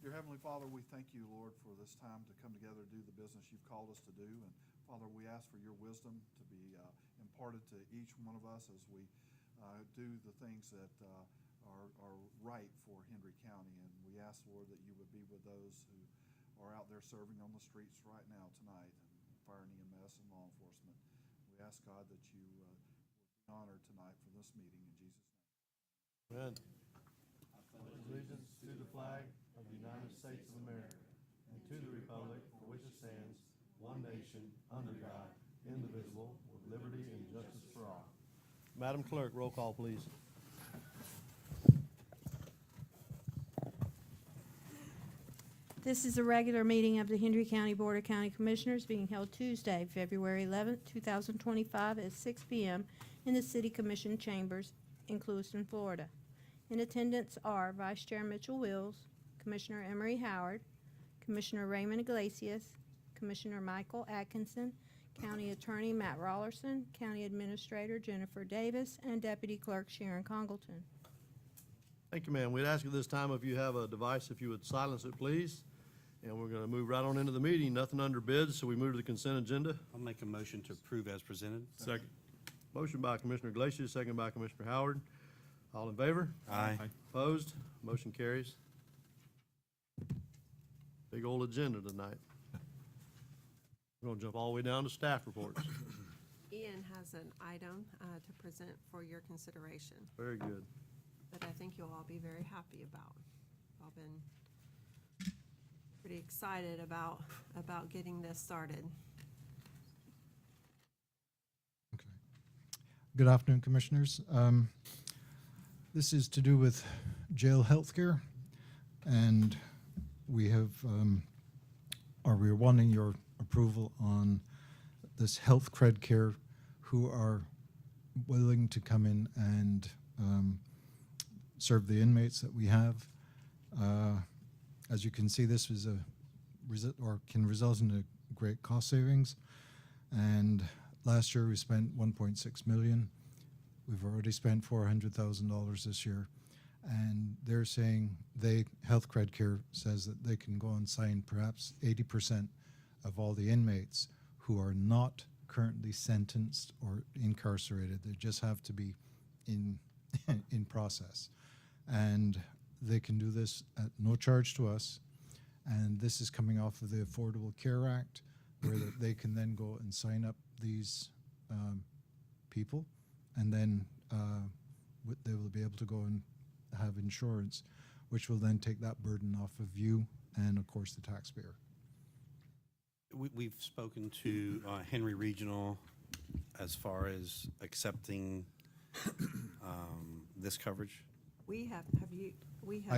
Dear Heavenly Father, we thank you, Lord, for this time to come together to do the business you've called us to do. And Father, we ask for your wisdom to be imparted to each one of us as we do the things that are right for Hendry County. And we ask, Lord, that you would be with those who are out there serving on the streets right now tonight, and fire and EMS and law enforcement. We ask, God, that you would be honored tonight for this meeting in Jesus' name. Amen. Allegiance to the flag of the United States of America and to the republic for which it stands, one nation, under God, indivisible, with liberty and justice for all. Madam Clerk, roll call, please. This is a regular meeting of the Hendry County Board of County Commissioners being held Tuesday, February 11th, 2025 at 6 p.m. in the City Commission Chambers in Clewiston, Florida. In attendance are Vice Chair Mitchell Wills, Commissioner Emery Howard, Commissioner Raymond Iglesias, Commissioner Michael Atkinson, County Attorney Matt Rollerson, County Administrator Jennifer Davis, and Deputy Clerk Sharon Congleton. Thank you, ma'am. We'd ask at this time if you have a device, if you would silence it, please. And we're going to move right on into the meeting. Nothing under bids, so we move to the consent agenda. I'll make a motion to approve as presented. Second. Motion by Commissioner Iglesias, second by Commissioner Howard. All in favor? Aye. Opposed? Motion carries. Big old agenda tonight. We're going to jump all the way down to staff reports. Ian has an item to present for your consideration Very good. that I think you'll all be very happy about. I've been pretty excited about getting this started. Okay. Good afternoon, Commissioners. This is to do with jail healthcare, and we have, we're wanting your approval on this Health Cred Care, who are willing to come in and serve the inmates that we have. As you can see, this is can result in a great cost savings. And last year we spent $1.6 million. We've already spent $400,000 this year. And they're saying Health Cred Care says that they can go and sign perhaps 80% of all the inmates who are not currently sentenced or incarcerated. They just have to be in process. And they can do this at no charge to us. And this is coming off of the Affordable Care Act, where they can then go and sign up these people, and then they will be able to go and have insurance, which will then take that burden off of you and, of course, the taxpayer. We've spoken to Henry Regional as far as accepting this coverage. We have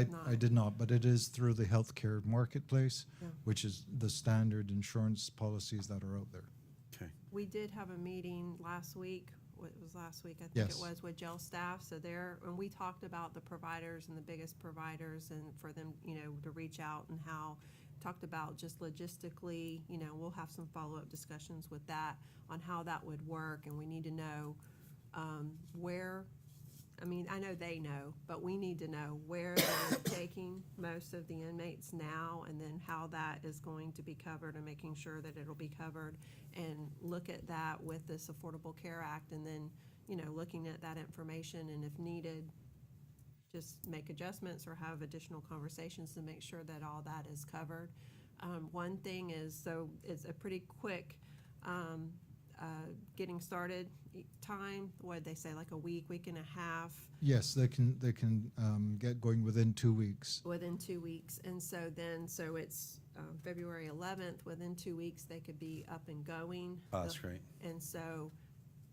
not. I did not, but it is through the healthcare marketplace, Yeah. which is the standard insurance policies that are out there. Okay. We did have a meeting last week. It was last week, I think Yes. it was, with jail staff. So and we talked about the providers and the biggest providers, and for them, to reach out, and talked about just logistically, we'll have some follow-up discussions with that on how that would work. And we need to know where, I know they know, but we need to know where they're taking most of the inmates now, and then how that is going to be covered, and making sure that it'll be covered, and look at that with this Affordable Care Act, and then, looking at that information, and if needed, just make adjustments or have additional conversations to make sure that all that is covered. One thing is, so it's a pretty quick getting started time. What did they say, like a week and a half? Yes, they can get going within 2 weeks. Within 2 weeks. And so it's February 11th. Within 2 weeks, they could be up and going. Oh, that's great. And so,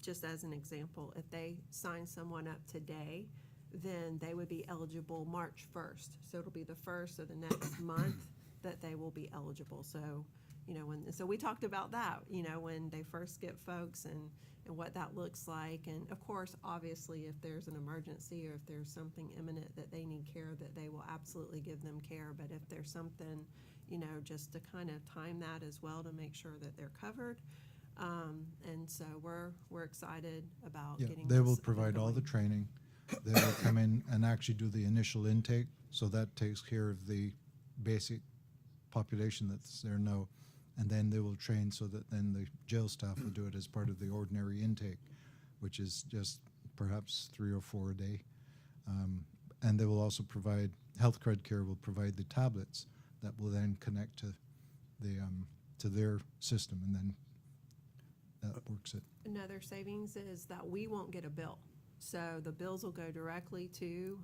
just as an example, if they sign someone up today, then they would be eligible March 1st. So it'll be the first of the next month that they will be eligible. So, so we talked about that, when they first get folks, and what that looks like. And of course, obviously, if there's an emergency or if there's something imminent that they need care, that they will absolutely give them care. But if there's something, just to kind of time that as well, to make sure that they're covered. And so we're excited about getting They will this provide all the going. training. They will come in and actually do the initial intake, so that takes care of the basic population that's there now, and then they will train so that then the jail staff will do it as part of the ordinary intake, which is just perhaps 3 or 4 a day. And they will also provide, Health Cred Care will provide the tablets that will then connect to their system, and then that works it. Another savings is that we won't get a bill. So the bills will go directly to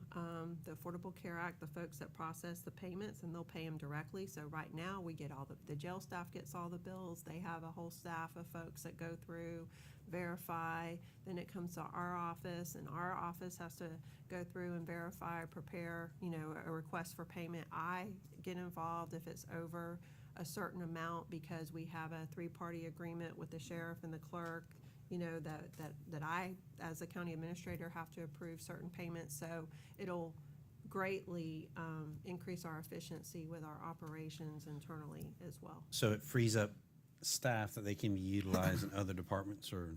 the Affordable Care Act, the folks that process the payments, and they'll pay them directly. So right now, we get all the jail staff gets all the bills. They have a whole staff of folks that go through, verify, then it comes to our office, and our office has to go through and verify, prepare, a request for payment. I get involved if it's over a certain amount because we have a 3-party agreement with the sheriff and the clerk, that I, as a county administrator, have to approve certain payments. So it'll greatly increase our efficiency with our operations internally as well. So it frees up staff that they can utilize in other departments, or,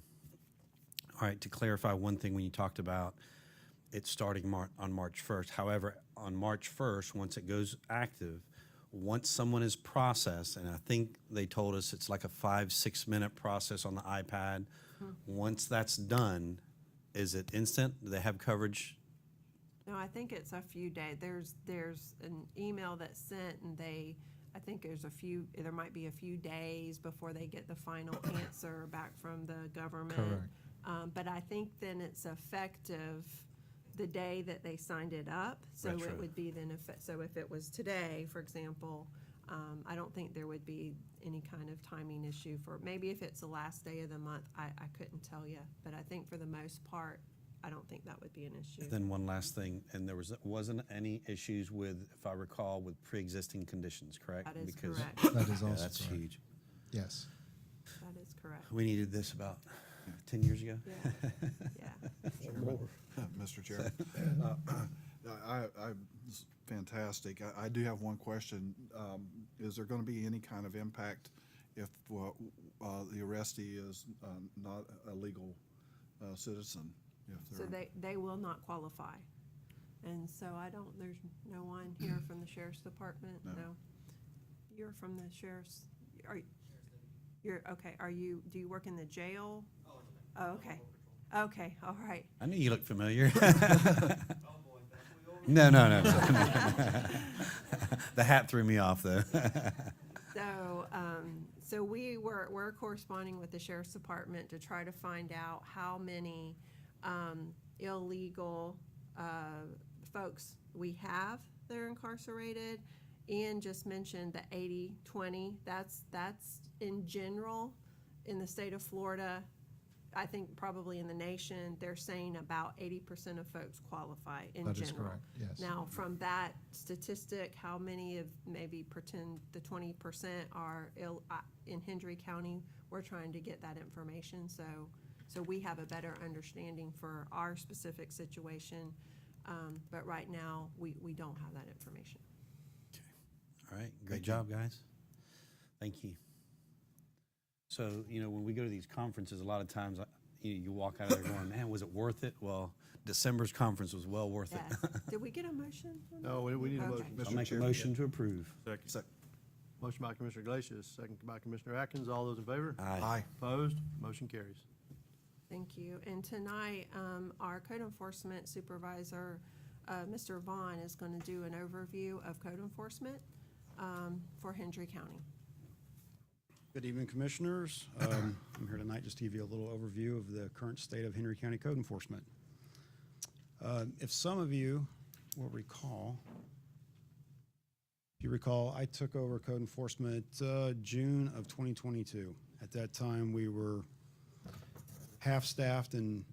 all right, to clarify one thing, when you talked about it starting on March 1st. However, on March 1st, once it goes active, once someone is processed, and I think they told us it's like a 5-6 minute process on the iPad. Once that's done, is it instant? Do they have coverage? No, I think it's a few days. There's an email that's sent, and I think there might be a few days before they get the final answer back from the government. Correct. But I think then it's effective the day that they signed it up. So Retro. it would be then, so if it was today, for example, I don't think there would be any kind of timing issue for, maybe if it's the last day of the month, I couldn't tell you. But I think for the most part, I don't think that would be an issue. Then one last thing, and there wasn't any issues with, if I recall, with pre-existing conditions, correct? That is Because- correct. That is Yeah, also that's correct. huge. Yes. That is correct. We needed this about 10 years ago. Yeah, yeah. Mr. Chair. It's fantastic. I do have one question. Is there going to be any kind of impact if the arrestee is not a legal citizen? If So they're- they will not qualify. And so there's no one here from the sheriff's department? No. You're from the sheriff's, do you work in the jail? Oh, okay. Okay, all right. I knew you looked familiar. No. The hat threw me off, though. So we're corresponding with the sheriff's department to try to find out how many illegal folks we have that are incarcerated. Ian just mentioned the 80-20. That's in general in the state of Florida. I think probably in the nation, they're saying about 80% of folks qualify in general. That is correct, yes. Now, from that statistic, how many of maybe pretend the 20% are in Hendry County? We're trying to get that information so we have a better understanding for our specific situation. But right now, we don't have that information. All right, great job, guys. Thank you. So, when we go to these conferences, a lot of times you walk out of there going, man, was it worth it? Well, December's conference was well worth it. Yes. Did we get a motion? on that? No, we need a Okay. motion. I'll Mr. make a Chair. motion to approve. Sec- Motion by Commissioner Glacius, second by Commissioner Atkins. All those in favor? Aye. Opposed? Motion carries. Thank you. And tonight, our code enforcement supervisor, Mr. Vaughn, is going to do an overview of code enforcement for Hendry County. Good evening, Commissioners. I'm here tonight just to give you a little overview of the current state of Hendry County code enforcement. If some of you will recall, I took over code enforcement June of 2022. At that time, we were half-staffed, and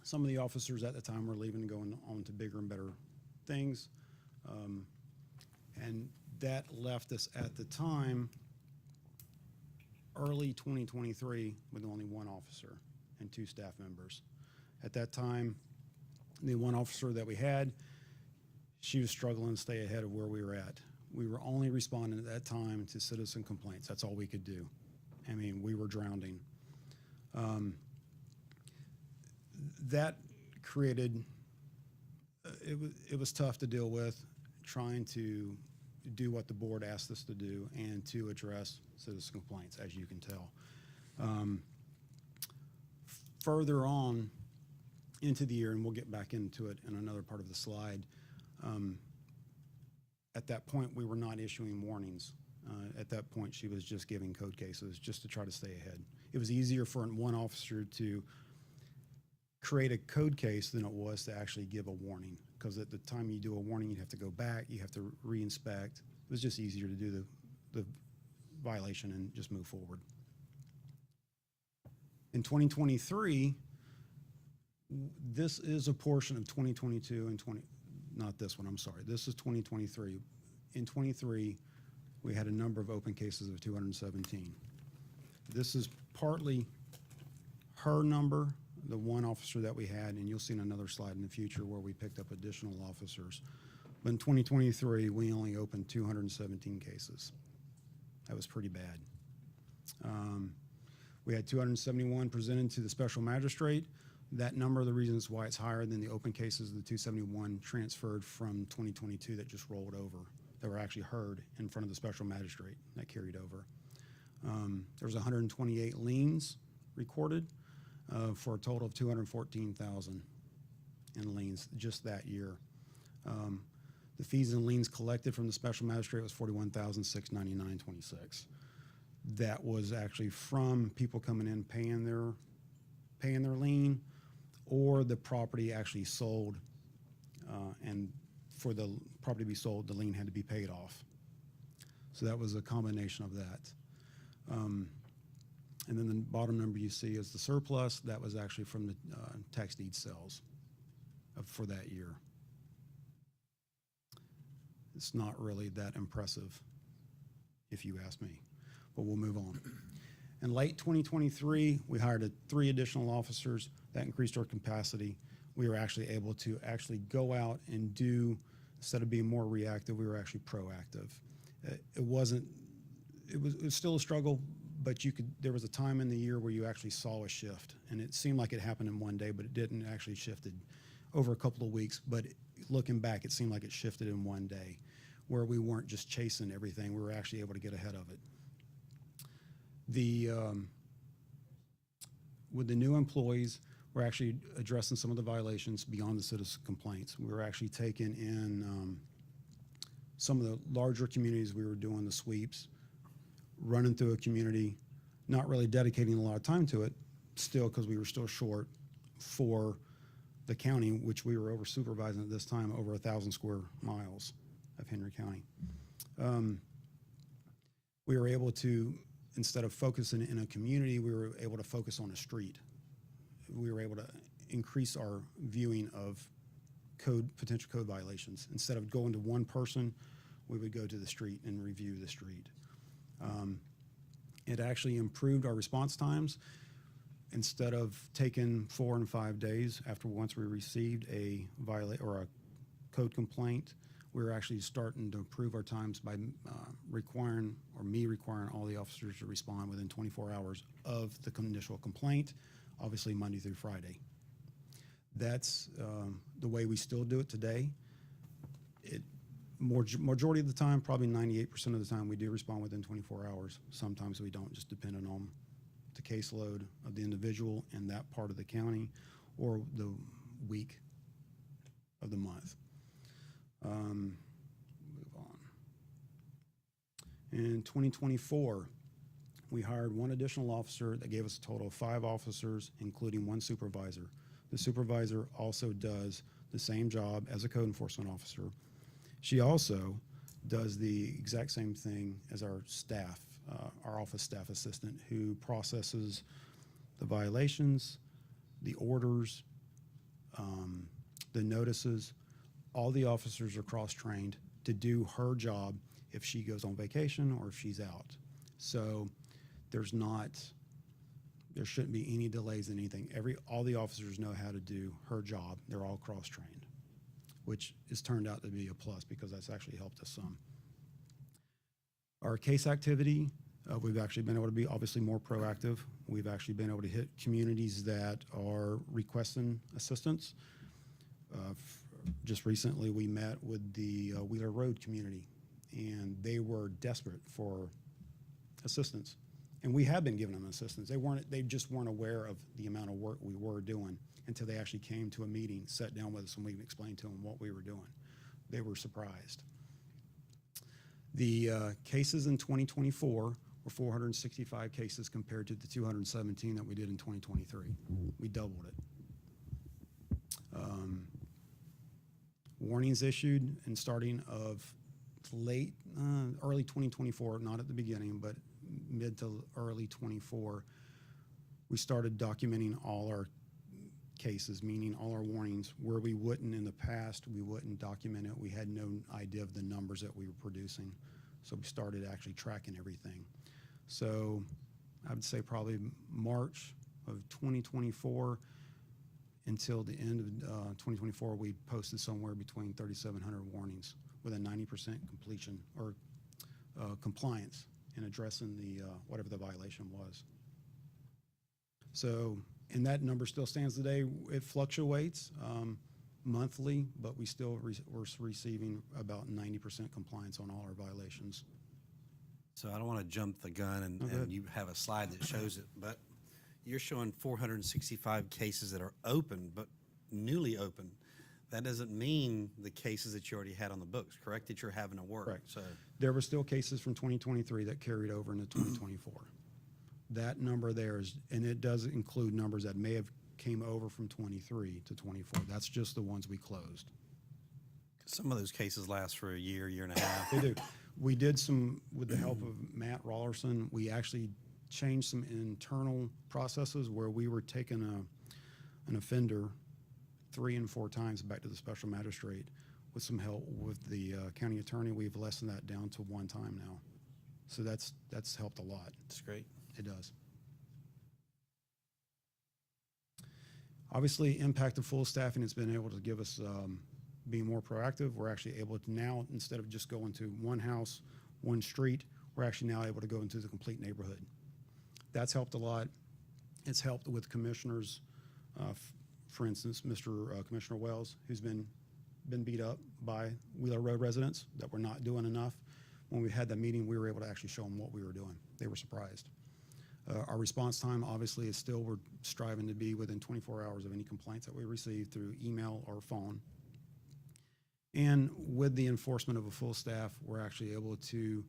some of the officers at the time were leaving and going on to bigger and better things. And that left us at the time early 2023 with only one officer and 2 staff members. At that time, the one officer that we had, she was struggling to stay ahead of where we were at. We were only responding at that time to citizen complaints. That's all we could do. I mean, we were drowning. That created, it was tough to deal with, trying to do what the board asked us to do and to address citizen complaints, as you can tell. Further on into the year, and we'll get back into it in another part of the slide, at that point, we were not issuing warnings. At that point, she was just giving code cases just to try to stay ahead. It was easier for one officer to create a code case than it was to actually give a warning, because at the time you do a warning, you have to go back, you have to re-inspect. It was just easier to do the violation and just move forward. In 2023, this is a portion of 2022 and not this one, I'm sorry. This is 2023. In 23, we had a number of open cases of 217. This is partly her number, the one officer that we had, and you'll see in another slide in the future where we picked up additional officers. But in 2023, we only opened 217 cases. That was pretty bad. We had 271 presented to the special magistrate. That number, the reasons why it's higher than the open cases, the 271 transferred from 2022 that just rolled over, that were actually heard in front of the special magistrate, that carried over. There was 128 liens recorded for a total of 214,000 in liens just that year. The fees and liens collected from the special magistrate was $41,699.26. That was actually from people coming in paying their lien, or the property actually sold, and for the property to be sold, the lien had to be paid off. So that was a combination of that. And then the bottom number you see is the surplus. That was actually from the tax deed sales for that year. It's not really that impressive, if you ask me, but we'll move on. In late 2023, we hired 3 additional officers. That increased our capacity. We were actually able to go out and do, instead of being more reactive, we were actually proactive. It was still a struggle, but there was a time in the year where you actually saw a shift, and it seemed like it happened in one day, but it didn't. It actually shifted over a couple of weeks, but looking back, it seemed like it shifted in one day, where we weren't just chasing everything. We were actually able to get ahead of it. With the new employees, we're actually addressing some of the violations beyond the citizen complaints. We were actually taking in some of the larger communities. We were doing the sweeps, running through a community, not really dedicating a lot of time to it, still, because we were still short for the county, which we were over supervising at this time, over 1,000 square miles of Hendry County. We were able to, instead of focusing in a community, we were able to focus on a street. We were able to increase our viewing of potential code violations. Instead of going to one person, we would go to the street and review the street. It actually improved our response times. Instead of taking 4 and 5 days once we received a code complaint, we were actually starting to improve our times by requiring all the officers to respond within 24 hours of the initial complaint, obviously Monday through Friday. That's the way we still do it today. Majority of the time, probably 98% of the time, we do respond within 24 hours. Sometimes we don't, just depending on the caseload of the individual in that part of the county or the week of the month. Move on. In 2024, we hired 1 additional officer that gave us a total of 5 officers, including 1 supervisor. The supervisor also does the same job as a code enforcement officer. She also does the exact same thing as our staff, our office staff assistant, who processes the violations, the orders, the notices. All the officers are cross-trained to do her job if she goes on vacation or if she's out. So there shouldn't be any delays in anything. All the officers know how to do her job. They're all cross-trained, which has turned out to be a plus because that's actually helped us some. Our case activity, we've actually been able to be obviously more proactive. We've actually been able to hit communities that are requesting assistance. Just recently, we met with the Wheeler Road community and they were desperate for assistance. And we have been giving them assistance. They just weren't aware of the amount of work we were doing until they actually came to a meeting, sat down with us, and we explained to them what we were doing. They were surprised. The cases in 2024 were 465 cases compared to the 217 that we did in 2023. We doubled it. Warnings issued and starting of early 2024, not at the beginning, but mid to early 24, we started documenting all our cases, meaning all our warnings, where we wouldn't in the past, we wouldn't document it. We had no idea of the numbers that we were producing. So we started actually tracking everything. So I would say probably March of 2024 until the end of 2024, we posted somewhere between 3,700 warnings with a 90% completion or compliance in addressing the whatever the violation was. So, and that number still stands today. It fluctuates monthly, but we still we're receiving about 90% compliance on all our violations. So I don't want to jump the gun, and you have a slide that shows it, but you're showing 465 cases that are open, but newly open. That doesn't mean the cases that you already had on the books, correct? That you're having to work. Correct. So There were still cases from 2023 that carried over into 2024. That number there is, and it does include numbers that may have came over from 23 to 24. That's just the ones we closed. some of those cases last for a year, year and a half. They do. We did some, with the help of Matt Rollerson, we actually changed some internal processes where we were taking an offender 3 and 4 times back to the special magistrate. With some help with the county attorney, we've lessened that down to 1 time now. So that's helped a lot. That's great. It does. Obviously, impact of full staffing has been able to give us being more proactive. We're actually able to now, instead of just going to one house, one street, we're actually now able to go into the complete neighborhood. That's helped a lot. It's helped with commissioners, for instance, Commissioner Wells, who's been beat up by Wheeler Road residents that we're not doing enough. When we had that meeting, we were able to actually show them what we were doing. They were surprised. Our response time, obviously, is still, we're striving to be within 24 hours of any complaints that we receive through email or phone. And with the enforcement of a full staff, we're actually able to,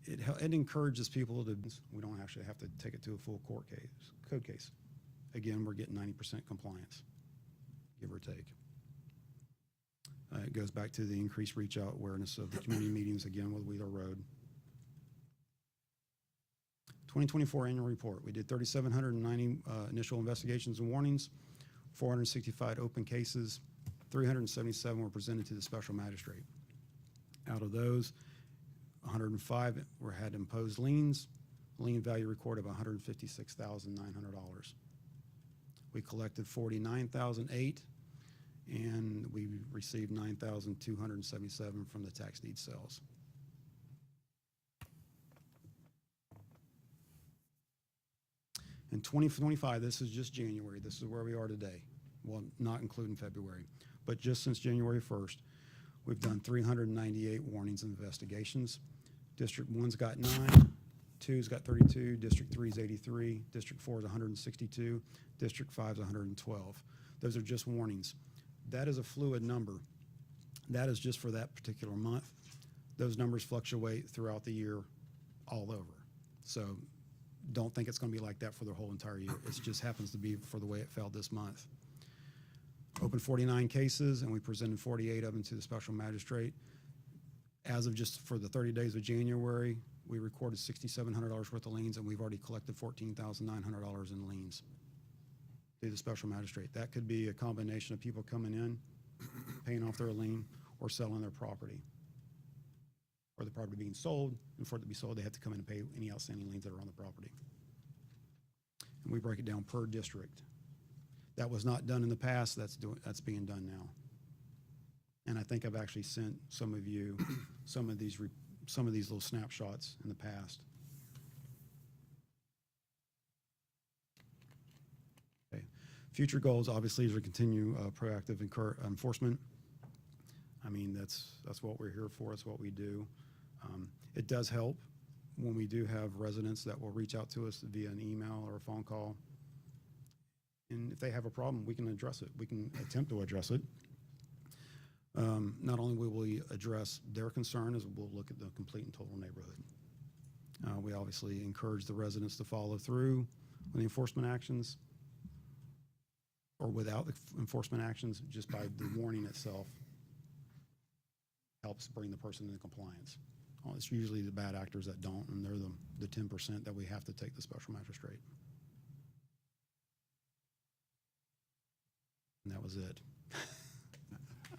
it encourages people to, we don't actually have to take it to a full code case. Again, we're getting 90% compliance, give or take. It goes back to the increased reach out awareness of the community meetings, again, with Wheeler Road. 2024 annual report. We did 3,790 initial investigations and warnings, 465 open cases, 377 were presented to the special magistrate. Out of those, 105 had imposed liens, lien value recorded of $156,900. We collected 49,008, and we received 9,277 from the tax deed sales. In 2025, this is just January. This is where we are today. Well, not including February. But just since January 1st, we've done 398 warnings and investigations. District 1's got 9, 2's got 32, District 3's 83, District 4's 162, District 5's 112. Those are just warnings. That is a fluid number. That is just for that particular month. Those numbers fluctuate throughout the year all over. So don't think it's going to be like that for the whole entire year. It just happens to be for the way it fell this month. Opened 49 cases, and we presented 48 of them to the special magistrate. As of just for the 30 days of January, we recorded $6,700 worth of liens, and we've already collected $14,900 in liens to the special magistrate. That could be a combination of people coming in, paying off their lien, or selling their property. Or the property being sold, and for it to be sold, they have to come in and pay any outstanding liens that are on the property. And we break it down per district. That was not done in the past. That's being done now. And I think I've actually sent some of you some of these little snapshots in the past. Okay. Future goals, obviously, is to continue proactive enforcement. I mean, that's what we're here for. That's what we do. It does help when we do have residents that will reach out to us via an email or a phone call. And if they have a problem, we can address it. We can attempt to address it. Not only will we address their concern, as we'll look at the complete and total neighborhood. We obviously encourage the residents to follow through with the enforcement actions, or without the enforcement actions, just by the warning itself helps bring the person into compliance. It's usually the bad actors that don't, and they're the 10% that we have to take the special magistrate. And that was it.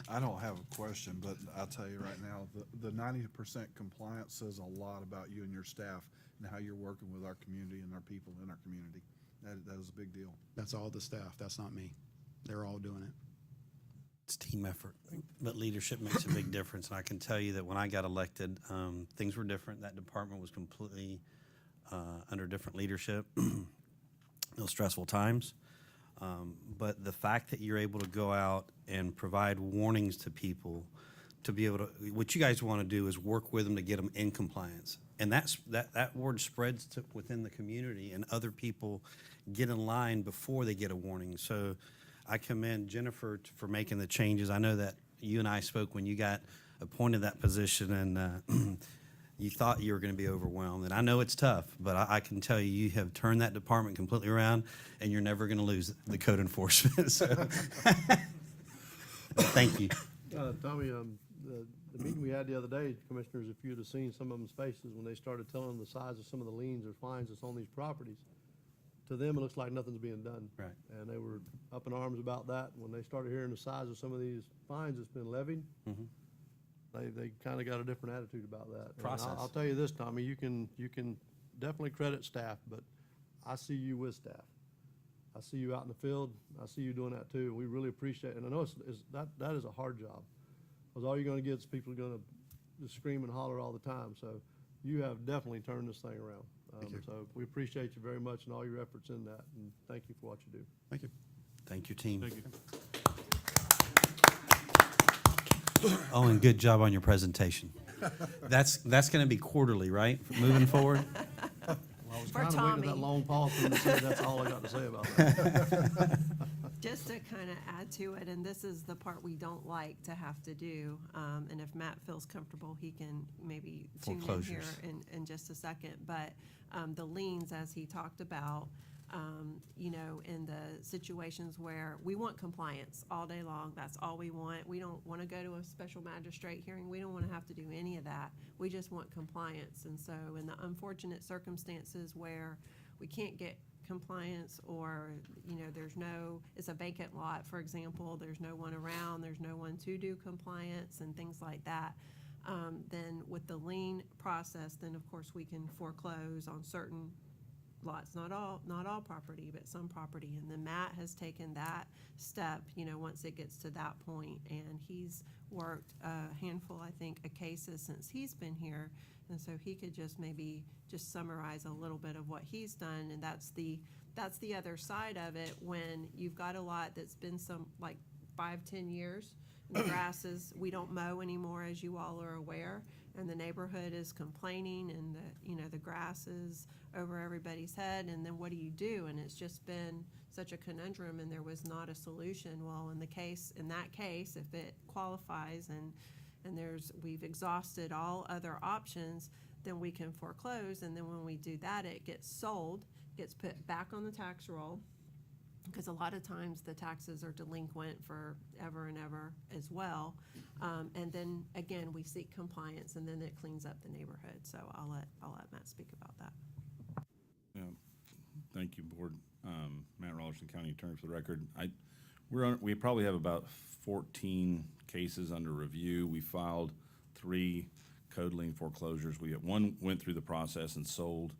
I don't have a question, but I'll tell you right now, the 90% compliance says a lot about you and your staff and how you're working with our community and our people in our community. That is a big deal. That's all the staff. That's not me. They're all doing it. It's team effort, but leadership makes a big difference. And I can tell you that when I got elected, things were different. That department was completely under different leadership. Those stressful times. But the fact that you're able to go out and provide warnings to people to be able to, what you guys want to do is work with them to get them in compliance. And that word spreads to within the community, and other people get in line before they get a warning. So I commend Jennifer for making the changes. I know that you and I spoke when you got appointed that position, and you thought you were going to be overwhelmed. And I know it's tough, but I can tell you, you have turned that department completely around, and you're never going to lose the code enforcement. So thank you. Tommy, the meeting we had the other day, commissioners, if you'd have seen some of them's faces when they started telling them the size of some of the liens or fines that's on these properties, to them, it looks like nothing's being done. Right. And they were up in arms about that. When they started hearing the size of some of these fines that's been levied, they kind of got a different attitude about that. And Process. I'll tell you this, Tommy, you can definitely credit staff, but I see you with staff. I see you out in the field. I see you doing that too. We really appreciate it. And I know that is a hard job, because all you're going to get is people are going to just scream and holler all the time. So you have definitely turned this thing around. So we appreciate you very much and all your efforts in that, and thank you for what you do. Thank you. Thank you, team. Thank you. Oh, and good job on your presentation. That's going to be quarterly, right? Moving forward? Well, I was For kind of waiting for that Tommy. long pause for him to say that's all I got to say about that. Just to kind of add to it, and this is the part we don't like to have to do, and if Matt feels comfortable, he can maybe tune in here Foreclosures. in just a second. But the liens, as he talked about, in the situations where we want compliance all day long, that's all we want. We don't want to go to a special magistrate hearing. We don't want to have to do any of that. We just want compliance. And so in the unfortunate circumstances where we can't get compliance, or it's a vacant lot, for example, there's no one around, there's no one to do compliance and things like that, then with the lien process, then of course we can foreclose on certain lots, not all property, but some property. And then Matt has taken that step, once it gets to that point, and he's worked a handful, I think, of cases since he's been here. And so he could just maybe just summarize a little bit of what he's done. And that's the other side of it, when you've got a lot that's been some like 5-10 years, and the grasses, we don't mow anymore, as you all are aware, and the neighborhood is complaining, and the grass is over everybody's head, and then what do you do? And it's just been such a conundrum, and there was not a solution. Well, in that case, if it qualifies and we've exhausted all other options, then we can foreclose. And then when we do that, it gets sold, gets put back on the tax roll, because a lot of times the taxes are delinquent for ever and ever as well. And then again, we seek compliance, and then it cleans up the neighborhood. So I'll let Matt speak about that. Yeah, thank you, Board. Matt Rollerson, County Attorney, for the record. We probably have about 14 cases under review. We filed 3 code lien foreclosures. One went through the process and sold.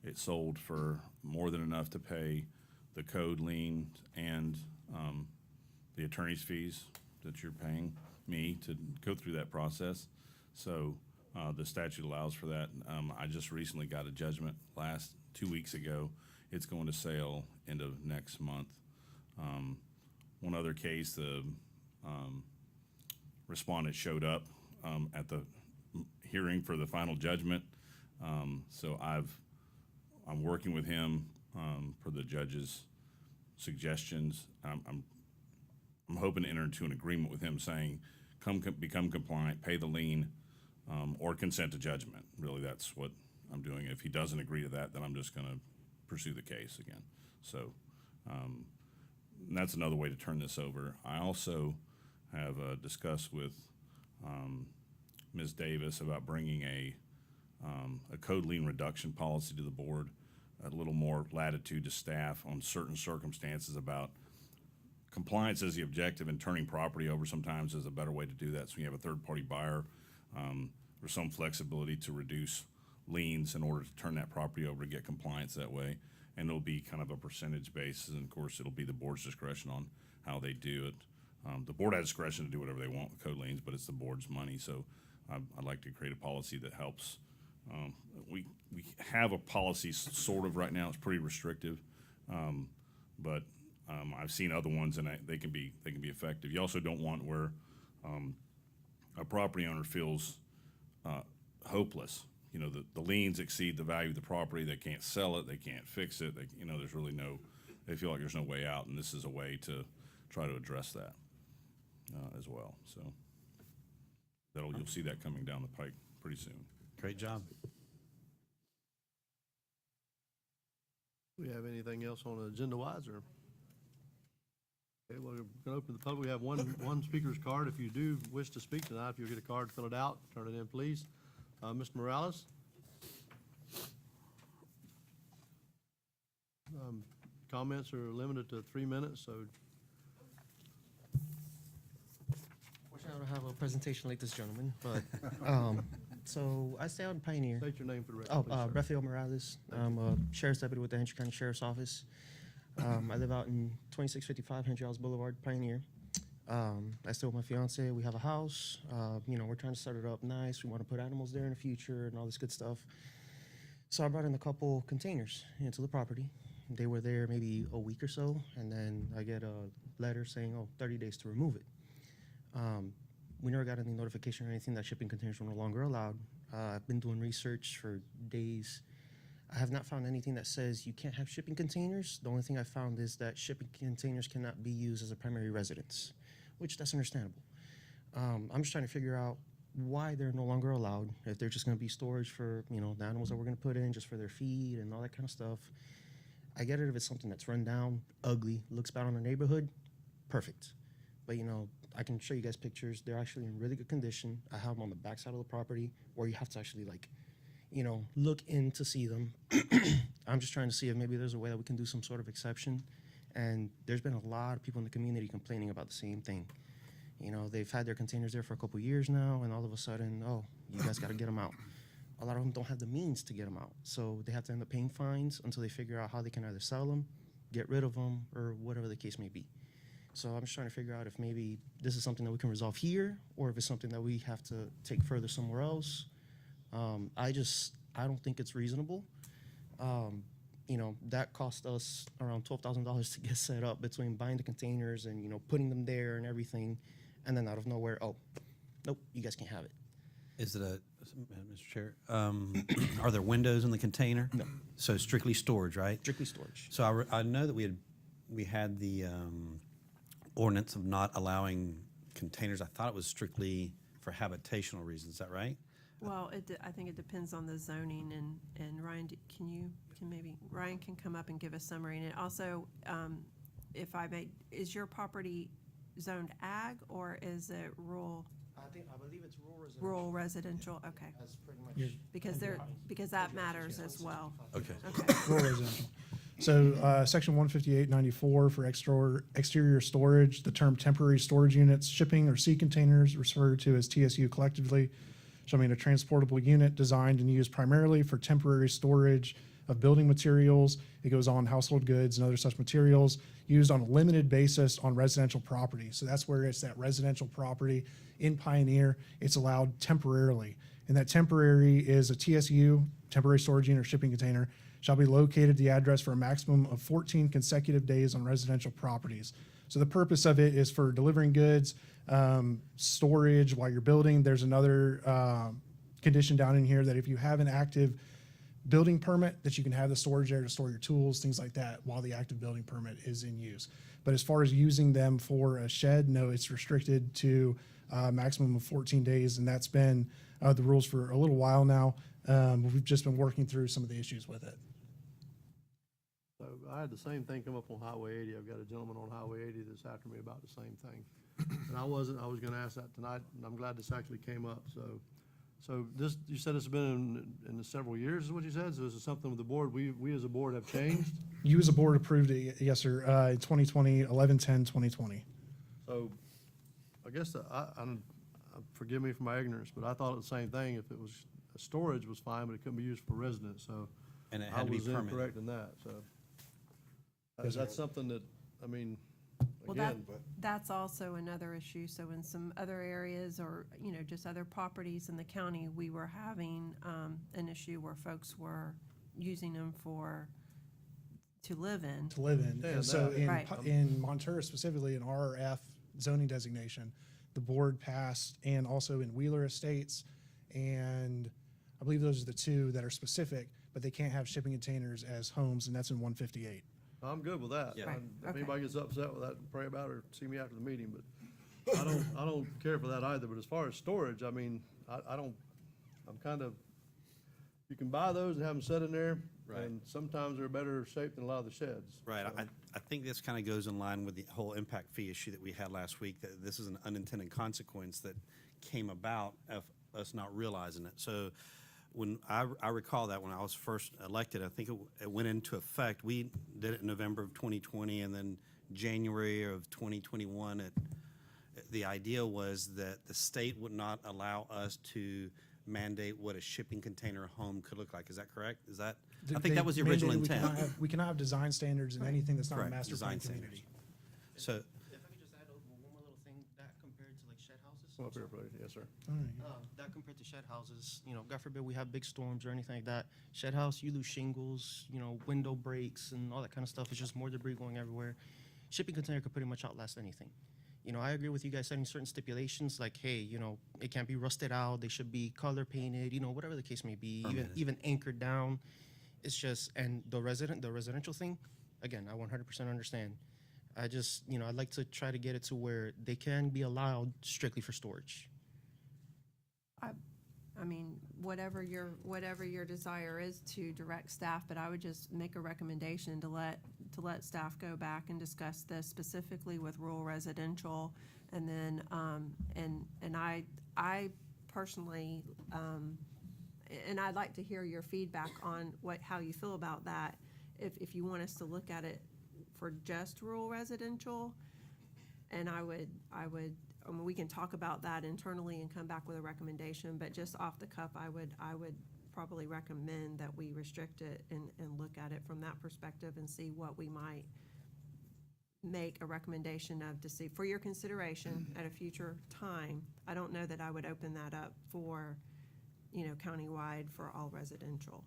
It sold for more than enough to pay the code lien and the attorney's fees that you're paying me to go through that process. So the statute allows for that. I just recently got a judgment 2 weeks ago. It's going to sale end of next month. One other case, the respondent showed up at the hearing for the final judgment. So I'm working with him for the judge's suggestions. I'm hoping to enter into an agreement with him saying, become compliant, pay the lien, or consent to judgment. Really, that's what I'm doing. If he doesn't agree to that, then I'm just going to pursue the case again. So and that's another way to turn this over. I also have discussed with Ms. Davis about bringing a code lien reduction policy to the board, a little more latitude to staff on certain circumstances about compliance as the objective and turning property over sometimes is a better way to do that. So when you have a third-party buyer, there's some flexibility to reduce liens in order to turn that property over to get compliance that way. And it'll be kind of a percentage basis, and of course, it'll be the board's discretion on how they do it. The board has discretion to do whatever they want with code liens, but it's the board's money, so I'd like to create a policy that helps. We have a policy sort of right now, it's pretty restrictive, but I've seen other ones and they can be effective. You also don't want where a property owner feels hopeless. You know, the liens exceed the value of the property. They can't sell it. They can't fix it. There's really they feel like there's no way out, and this is a way to try to address that as well. So you'll see that coming down the pike pretty soon. Great job. We have anything else on the agenda-wise, or? Okay, well, we're going to open the public. We have one speaker's card. If you do wish to speak tonight, if you'll get a card, fill it out, turn it in, please. Mr. Morales? Comments are limited to 3 minutes, so Wish I would have a presentation like this gentleman, but, so I stay out in Pioneer. state your name for the record, Oh, please, sir. Rafael Morales. I'm a sheriff's deputy with the Hendry County Sheriff's Office. I live out in 2655 Hendry House Boulevard, Pioneer. I stay with my fiance. We have a house. We're trying to start it up nice. We want to put animals there in the future and all this good stuff. So I brought in a couple containers into the property. They were there maybe a week or so, and then I get a letter saying, 30 days to remove it. We never got any notification or anything that shipping containers were no longer allowed. I've been doing research for days. I have not found anything that says you can't have shipping containers. The only thing I found is that shipping containers cannot be used as a primary residence, which that's understandable. I'm just trying to figure out why they're no longer allowed, if they're just going to be storage for, the animals that we're going to put in just for their feed and all that kind of stuff. I get it if it's something that's run down, ugly, looks bad on the neighborhood, perfect. But, I can show you guys pictures. They're actually in really good condition. I have them on the back side of the property where you have to actually, look in to see them. I'm just trying to see if maybe there's a way that we can do some sort of exception. And there's been a lot of people in the community complaining about the same thing. They've had their containers there for a couple years now, and all of a sudden, you guys got to get them out. A lot of them don't have the means to get them out, so they have to end up paying fines until they figure out how they can either sell them, get rid of them, or whatever the case may be. So I'm just trying to figure out if maybe this is something that we can resolve here, or if it's something that we have to take further somewhere else. I don't think it's reasonable. That cost us around $12,000 to get set up between buying the containers and, putting them there and everything. And then out of nowhere, nope, you guys can't have it. Is it Mr. Chair, are there windows in the container? No. So strictly storage, right? Strictly storage. So I know that we had the ordinance of not allowing containers. I thought it was strictly for habitational reasons. Is that right? Well, I think it depends on the zoning, and Ryan, Ryan can come up and give a summary. And it also, if I may, is your property zoned ag or is it rural? I believe it's rural residential. Rural residential, okay. That's pretty much. Because that matters as well. Okay. Okay. Rural residential. So Section 15894 for exterior storage, the term temporary storage units, shipping or sea containers referred to as TSU collectively, shall mean a transportable unit designed and used primarily for temporary storage of building materials. It goes on household goods and other such materials used on a limited basis on residential property. So that's where it's that residential property in Pioneer. It's allowed temporarily. And that temporary is a TSU, temporary storage unit or shipping container, shall be located at the address for a maximum of 14 consecutive days on residential properties. So the purpose of it is for delivering goods, storage while you're building. There's another condition down in here that if you have an active building permit, that you can have the storage there to store your tools, things like that, while the active building permit is in use. But as far as using them for a shed, no, it's restricted to a maximum of 14 days, and that's been the rules for a little while now. We've just been working through some of the issues with it. So I had the same thing come up on Highway 80. I've got a gentleman on Highway 80 that's after me about the same thing. And I was gonna ask that tonight, and I'm glad this actually came up, So this, you said it's been in the several years, is what you said? So this is something with the board, we as a board have changed? You as a board approved it, yes, sir, in 2020, 11/10/2020. So I guess forgive me for my ignorance, but I thought the same thing. If it was, storage was fine, but it couldn't be used for residents, so And it I had to be was permitted. incorrect in that, so. Yes, sir. That's something that, I mean, Well, that, again, that's also another issue. So in some other areas or, just other properties in the county, we were having an issue where folks were using them to live in. To live in. Yeah, And so that- in, Right. in Monterey specifically, in RRF zoning designation, the board passed, and also in Wheeler Estates, and I believe those are the two that are specific, but they can't have shipping containers as homes, and that's in 158. I'm good with that. Yeah. Right, If okay. anybody gets upset with that, pray about it or see me after the meeting, but I don't care for that either. But as far as storage, I mean, I'm kind of, you can buy those and have them set in there. Right. And sometimes they're better shaped than a lot of the sheds. Right, So- I think this kind of goes in line with the whole impact fee issue that we had last week, that this is an unintended consequence that came about of us not realizing it. So when I recall that when I was first elected, I think it went into effect. We did it in November of 2020, and then January of 2021, the idea was that the state would not allow us to mandate what a shipping container home could look like. Is that correct? I think They that was the original mandated intent. we cannot have design standards in anything that's not a Correct, master plan design standards. community. So, If I could just add one more little thing, that compared to like shed houses. Come up here, please. Yes, sir. That compared to shed houses, God forbid we have big storms or anything like that. Shed house, you lose shingles, window breaks and all that kind of stuff. It's just more debris going everywhere. Shipping container could pretty much outlast anything. I agree with you guys setting certain stipulations like, hey, it can't be rusted out. They should be color painted, whatever the case may be, even anchored down. It's just, and the residential thing, again, I 100% understand. I just, I'd like to try to get it to where they can be allowed strictly for storage. I mean, whatever your desire is to direct staff, but I would just make a recommendation to let staff go back and discuss this specifically with rural residential. And then, and I personally, and I'd like to hear your feedback on how you feel about that. If you want us to look at it for just rural residential, and I mean, we can talk about that internally and come back with a recommendation, but just off the cuff, I would probably recommend that we restrict it and look at it from that perspective and see what we might make a recommendation of to see for your consideration at a future time. I don't know that I would open that up for, countywide for all residential.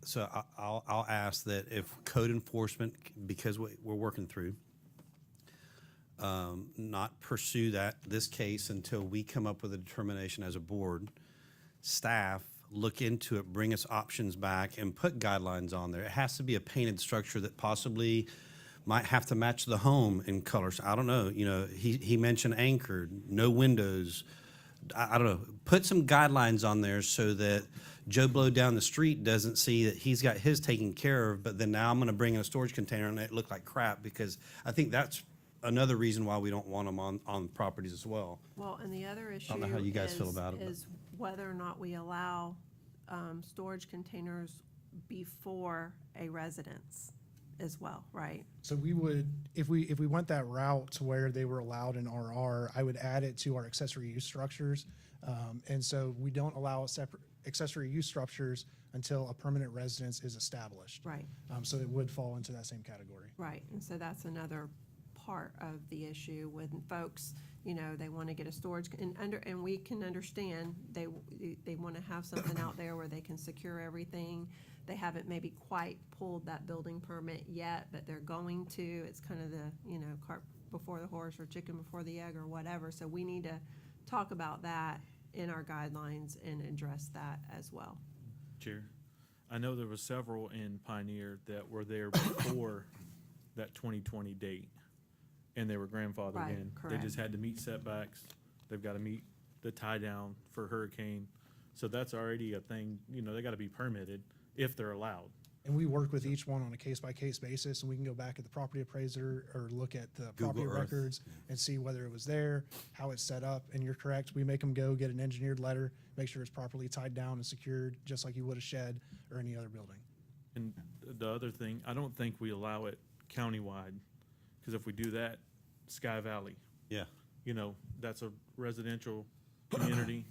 So I'll ask that if code enforcement, because we're working through, not pursue this case until we come up with a determination as a board. Staff, look into it, bring us options back, and put guidelines on there. It has to be a painted structure that possibly might have to match the home in colors. I don't know, he mentioned anchored, no windows. I don't know. Put some guidelines on there so that Joe Blow down the street doesn't see that he's got his taken care of, but then now I'm going to bring in a storage container and it look like crap, because I think that's another reason why we don't want them on properties as well. Well, and the other issue don't know how you guys feel about it, but- is whether or not we allow storage containers before a residence as well, right? So we would, if we went that route to where they were allowed in RR, I would add it to our accessory use structures. And so we don't allow separate accessory use structures until a permanent residence is established. Right. So it would fall into that same category. Right, and so that's another part of the issue when folks, they want to get a storage, and we can understand, they want to have something out there where they can secure everything. They haven't maybe quite pulled that building permit yet, but they're going to. It's kind of the, cart before the horse or chicken before the egg or whatever. So we need to talk about that in our guidelines and address that as well. Chair, I know there was several in Pioneer that were there before that 2020 date, and they were grandfathered Right, in. They correct. just had to meet setbacks. They've got to meet the tie down for hurricane. So that's already a thing, they got to be permitted if they're allowed. And we work with each one on a case-by-case basis, and we can go back at the property appraiser or look at the property Earth. records and see whether it was there, how it's set up. And you're correct, we make them go get an engineered letter, make sure it's properly tied down and secured, just like you would a shed or any other building. And the other thing, I don't think we allow it countywide, because if we do that, Sky Valley, Yeah. that's a residential community.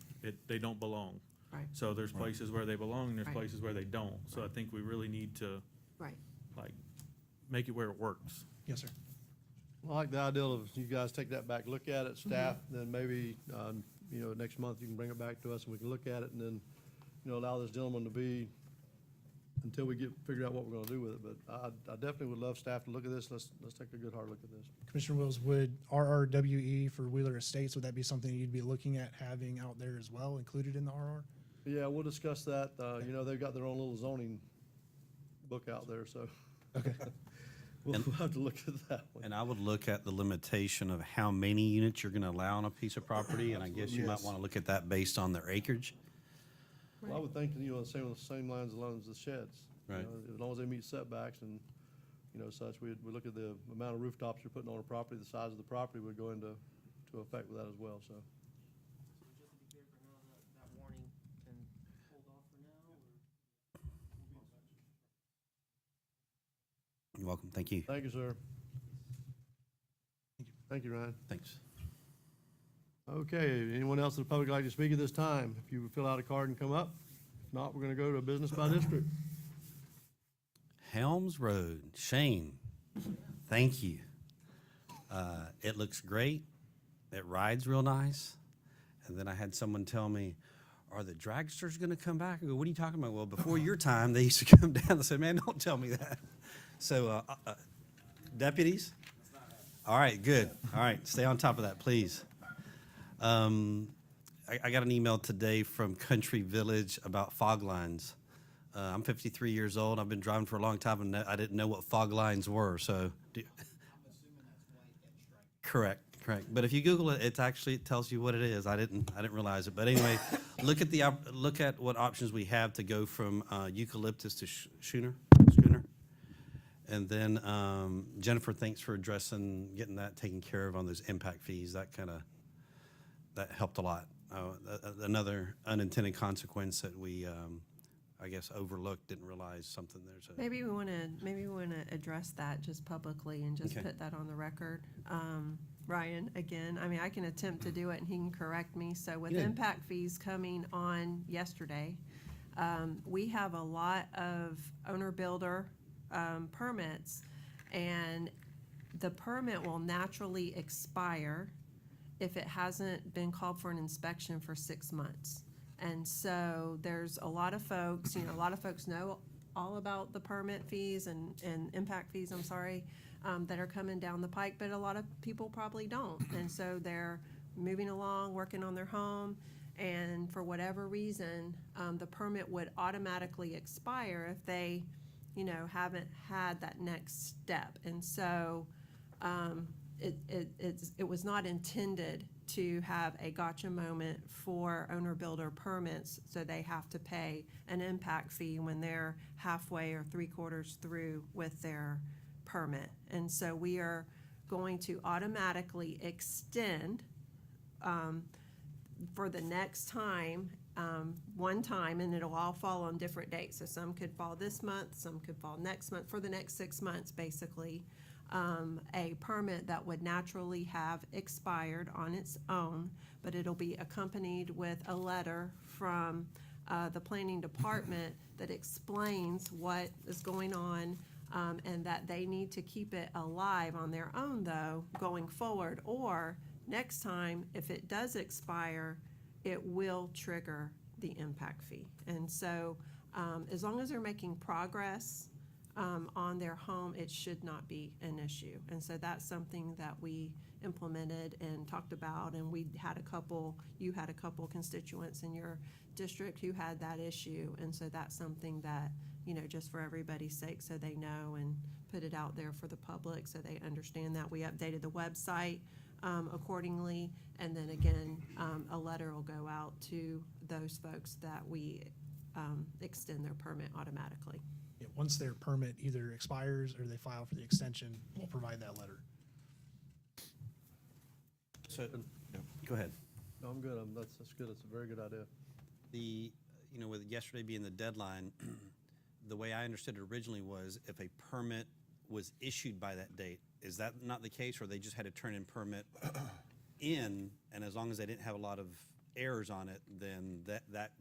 They don't belong. Right. So there's places where they belong, and there's Right. places where they don't. So I think we really need to, Right. make it where it works. Yes, sir. I like the idea of you guys take that back, look at it, staff, then maybe, next month you can bring it back to us and we can look at it and then, allow this gentleman to be, until we figure out what we're gonna do with it. But I definitely would love staff to look at this. Let's take a good hard look at this. Commissioner Wills, would RRWE for Wheeler Estates, would that be something you'd be looking at having out there as well, included in the RR? Yeah, we'll discuss that. They've got their own little zoning book out there, so. Okay. We'll have to look at that one. And I would look at the limitation of how many units you're going to allow on a piece of property, and I guess you might Yes. want to look at that based on their acreage. Well, I would think, same lines as the sheds. Right. As long as they meet setbacks and, such, we look at the amount of rooftops you're putting on a property, the size of the property would go into effect with that as well, so. So just to be clear for now, that warning can hold off for now, or? You're welcome. Thank you. Thank you, sir. Thank you, Ryan. Thanks. Okay, anyone else in the public like to speak at this time? If you would fill out a card and come up. If not, we're gonna go to business by district. Helms Road, Shane, thank you. It looks great. It rides real nice. And then I had someone tell me, are the dragsters gonna come back? I go, what are you talking about? Well, before your time, they used to come down. I said, man, don't tell me that. So, deputies? All right, good. All right, stay on top of that, please. I got an email today from Country Village about fog lines. I'm 53 years old. I've been driving for a long time, and I didn't know what fog lines were. So, correct. But if you Google it, it tells you what it is. I didn't realize it. But anyway, look at what options we have to go from eucalyptus to schooner. And then Jennifer, thanks for getting that taken care of on those impact fees. That helped a lot. Another unintended consequence that we, I guess, overlooked, didn't realize something there. So. Maybe we want to address that just publicly and just Okay. put that on the record. Ryan, again, I can attempt to do it and he can correct me. So with Yeah. impact fees coming on yesterday, we have a lot of owner-builder permits, and the permit will naturally expire if it hasn't been called for an inspection for 6 months. And so there's a lot of folks, a lot of folks know all about the permit fees and impact fees, that are coming down the pike, but a lot of people probably don't. And so they're moving along, working on their home, and for whatever reason, the permit would automatically expire if they, haven't had that next step. And so it was not intended to have a gotcha moment for owner-builder permits, so they have to pay an impact fee when they're halfway or 3/4 through with their permit. And so we are going to automatically extend for the next time, one time, and it'll all fall on different dates. So some could fall this month, some could fall next month, for the next 6 months, basically. A permit that would naturally have expired on its own, but it'll be accompanied with a letter from the planning department that explains what is going on, and that they need to keep it alive on their own, though, going forward. Or next time, if it does expire, it will trigger the impact fee. And so as long as they're making progress on their home, it should not be an issue. And so that's something that we implemented and talked about, and you had a couple constituents in your district who had that issue, and so that's something that, just for everybody's sake, so they know, and put it out there for the public so they understand that. We updated the website accordingly, and then again, a letter will go out to those folks that we extend their permit automatically. Yeah, once their permit either expires or they file for the extension, we'll provide that letter. So, go ahead. No, I'm good. That's good. It's a very good idea. With yesterday being the deadline, the way I understood it originally was if a permit was issued by that date. Is that not the case, or they just had to turn in permit in, and as long as they didn't have a lot of errors on it, then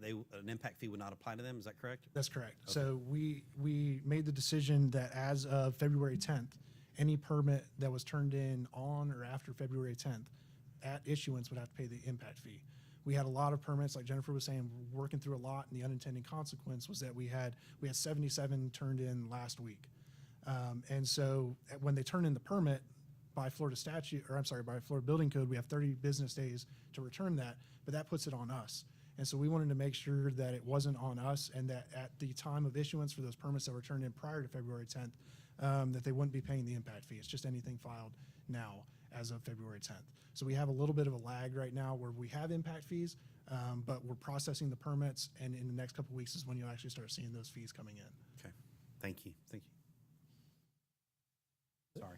an impact fee would not apply to them? Is that correct? That's correct. So we made the decision that as of February 10th, any permit that was turned in on or after February 10th at issuance would have to pay the impact fee. We had a lot of permits, like Jennifer was saying, working through a lot, and the unintended consequence was that we had 77 turned in last week. And so when they turn in the permit by Florida statute, by Florida building code, we have 30 business days to return that, but that puts it on us. And so we wanted to make sure that it wasn't on us, and that at the time of issuance for those permits that were turned in prior to February 10th, that they wouldn't be paying the impact fee. It's just anything filed now as of February 10th. So we have a little bit of a lag right now where we have impact fees, but we're processing the permits, and in the next couple of weeks is when you'll actually start seeing those fees coming in. Okay. Thank you. Sorry.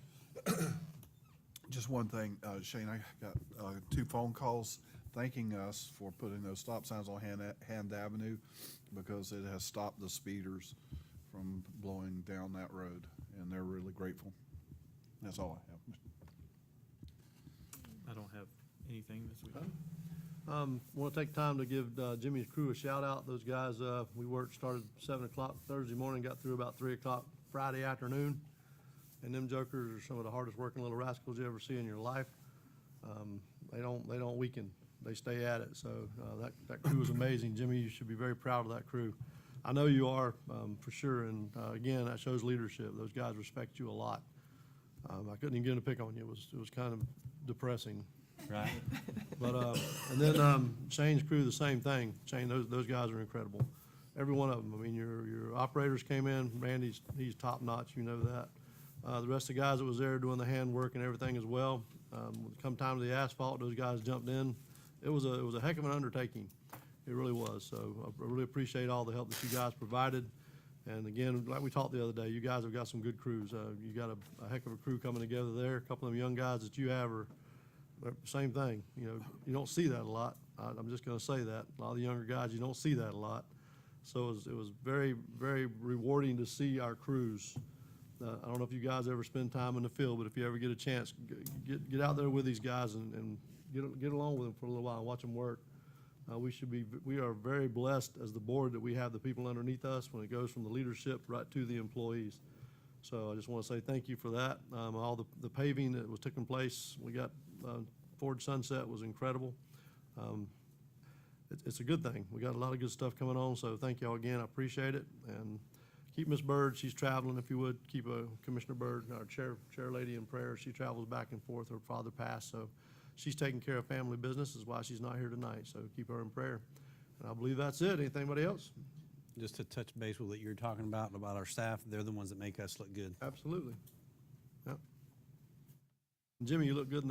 Just one thing, Shane, I got 2 phone calls thanking us for putting those stop signs on Hand Avenue, because it has stopped the speeders from blowing down that road, and they're really grateful. That's all I have. I don't have anything this week. Want to take time to give Jimmy's crew a shout out. Those guys, we started 7 o'clock Thursday morning, got through about 3 o'clock Friday afternoon. And them jokers are some of the hardest working little rascals you ever see in your life. They don't weaken. They stay at it. So that crew is amazing. Jimmy, you should be very proud of that crew. I know you are, for sure. And again, that shows leadership. Those guys respect you a lot. I couldn't even get a pick on you. It was kind of depressing. Right. But and then Shane's crew, the same thing. Shane, those guys are incredible. Every one of them. I mean, your operators came in. Randy's top notch. You know that. The rest of the guys that was there doing the handwork and everything as well. Come time to the asphalt, those guys jumped in. It was a heck of an undertaking. It really was. So I really appreciate all the help that you guys provided. And again, like we talked the other day, you guys have got some good crews. You got a heck of a crew coming together there. A couple of them young guys that you have are same thing. You don't see that a lot. I'm just going to say that. A lot of the younger guys, you don't see that a lot. So it was very, very rewarding to see our crews. I don't know if you guys ever spend time in the field, but if you ever get a chance, get out there with these guys and get along with them for a little while and watch them work. We are very blessed as the board that we have the people underneath us when it goes from the leadership right to the employees. So I just want to say thank you for that. All the paving that was taking place, we got Ford Sunset was incredible. It's a good thing. We got a lot of good stuff coming on, so thank y'all again. I appreciate it. And keep Miss Bird, she's traveling, if you would. Keep Commissioner Bird, our chair lady, in prayer. She travels back and forth. Her father passed, so she's taking care of family business, is why she's not here tonight. So keep her in prayer. And I believe that's it. Anybody else? Just to touch base with what you're talking about our staff, they're the ones that make us look good. Absolutely. Yep. And Jimmy, you look good in that